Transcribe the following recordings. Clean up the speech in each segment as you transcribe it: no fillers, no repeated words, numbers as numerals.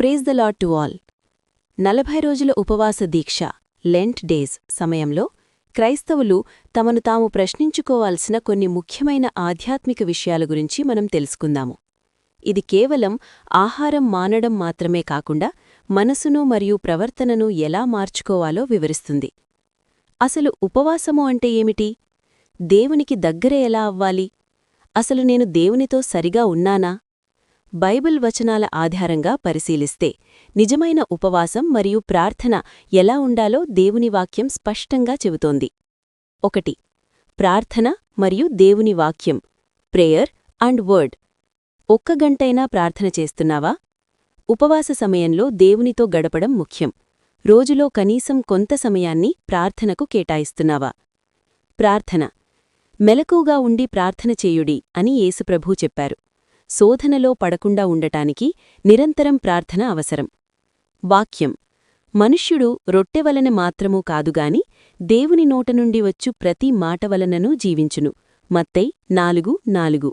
Praise the lord to all. 40 రోజుల ఉపవాస దీక్ష Lent days సమయంలో క్రైస్తవులు తమను తాము ప్రశ్నించుకోవాల్సిన కొన్ని ముఖ్యమైన ఆధ్యాత్మిక విషయాల గురించి మనం తెలుసుకుందాము. ఇది కేవలం ఆహారం మానడం మాత్రమే కాకుండా మనసును మరియు ప్రవర్తనను ఎలా మార్చుకోవాలో వివరిస్తుంది. అసలు ఉపవాసము అంటే ఏమిటి? దేవునికి దగ్గర ఎలా అవ్వాలి? అసలు నేను దేవునితో సరిగా ఉన్నానా? బైబిల్ వచనాల ఆధారంగా పరిశీలిస్తే నిజమైన ఉపవాసం మరియు ప్రార్థన ఎలా ఉండాలో దేవుని వాక్యం స్పష్టంగా చెబుతోంది. 1. ప్రార్థన మరియు దేవుని వాక్యం, ప్రేయర్ అండ్ వర్డ్. 1 గంటైనా ప్రార్థన చేస్తున్నావా? ఉపవాస సమయంలో దేవునితో గడపడం ముఖ్యం. రోజులో కనీసం కొంత సమయాన్ని ప్రార్థనకు కేటాయిస్తున్నావా? ప్రార్థన. మెలకువగా ఉండి ప్రార్థన చేయుడి అని యేసుప్రభూ చెప్పారు. శోధనలో పడకుండా ఉండటానికి నిరంతరం ప్రార్థన అవసరం. వాక్యం. మనుష్యుడు రొట్టెవలన మాత్రమూ కాదుగాని దేవుని నోట నుండి వచ్చు ప్రతి మాట వలననూ జీవించును. మత్తయి 4:4.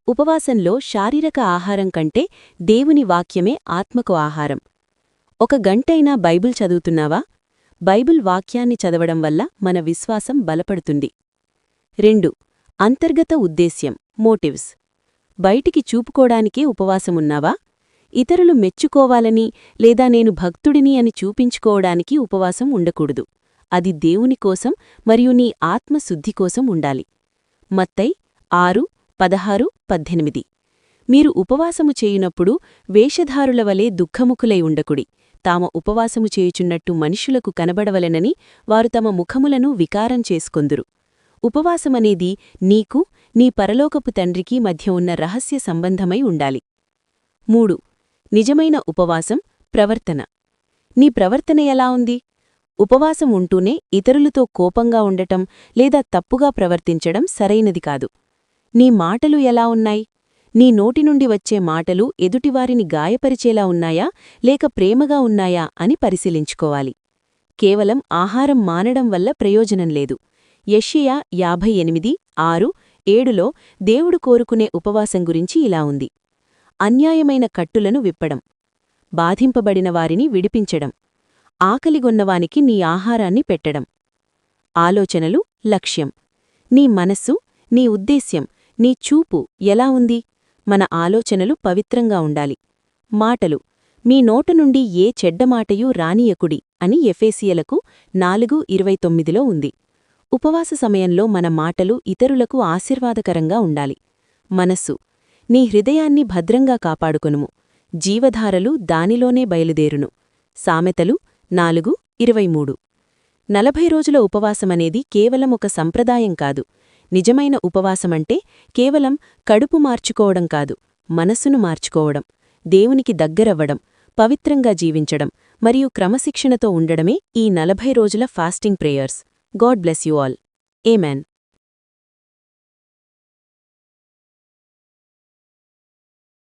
ఉపవాసంలో శారీరక ఆహారం కంటే దేవుని వాక్యమే ఆత్మకు ఆహారం. 1 గంటైనా బైబిల్ చదువుతున్నావా? బైబిల్ వాక్యాన్ని చదవడం వల్ల మన విశ్వాసం బలపడుతుంది. 2. అంతర్గత ఉద్దేశ్యం, మోటివ్స్. బయటికి చూపుకోడానికే ఉపవాసమున్నావా? ఇతరులు మెచ్చుకోవాలని లేదా నేను భక్తుడిని అని చూపించుకోవడానికి ఉపవాసం ఉండకూడదు. అది దేవుని కోసం మరియు నీ ఆత్మశుద్ధి కోసం ఉండాలి. మత్తయి 6:16-18. మీరు ఉపవాసము చేయునప్పుడు వేషధారుల వలె దుఃఖముఖులై ఉండకుడి. తాము ఉపవాసము చేయుచున్నట్టు మనుషులకు కనబడవలెనని వారు తమ ముఖములను వికారం చేసుకొందురు. ఉపవాసమనేది నీకు, నీ పరలోకపు తండ్రికి మధ్య ఉన్న రహస్య సంబంధమై ఉండాలి. 3. నిజమైన ఉపవాసం, ప్రవర్తన. నీ ప్రవర్తన ఎలా ఉంది? ఉపవాసం ఉంటూనే ఇతరులతో కోపంగా ఉండటం లేదా తప్పుగా ప్రవర్తించడం సరైనది కాదు. నీ మాటలు ఎలా ఉన్నాయి? నీ నోటి నుండి వచ్చే మాటలు ఎదుటివారిని గాయపరిచేలా ఉన్నాయా లేక ప్రేమగా ఉన్నాయా అని పరిశీలించుకోవాలి. కేవలం ఆహారం మానడం వల్ల ప్రయోజనం లేదు. యెషయా 58:6-7లో దేవుడు కోరుకునే ఉపవాసం గురించి ఇలా ఉంది. అన్యాయమైన కట్టులను విప్పడం, బాధింపబడిన వారిని విడిపించడం, ఆకలిగొన్నవానికి నీ ఆహారాన్ని పెట్టడం. ఆలోచనలు, లక్ష్యం. నీ మనస్సు, నీ ఉద్దేశ్యం, నీ చూపు ఎలా ఉంది? మన ఆలోచనలు పవిత్రంగా ఉండాలి. మాటలు. మీ నోట నుండి ఏ చెడ్డమాటయూ రానియకుడి అని ఎఫెసీయులకు 4:29లో ఉంది. ఉపవాస సమయంలో మన మాటలు ఇతరులకు ఆశీర్వాదకరంగా ఉండాలి. మనస్సు. నీ హృదయాన్ని భద్రంగా కాపాడుకొనుము. జీవధారలు దానిలోనే బయలుదేరును. సామెతలు 4:23. 40 రోజుల ఉపవాసమనేది కేవలం ఒక సంప్రదాయం కాదు. నిజమైన ఉపవాసమంటే కేవలం కడుపు మార్చుకోవడం కాదు, మనస్సును మార్చుకోవడం, దేవునికి దగ్గరవ్వడం, పవిత్రంగా జీవించడం మరియు క్రమశిక్షణతో ఉండడమే ఈ 40 రోజుల fasting prayers. God bless you all. Amen.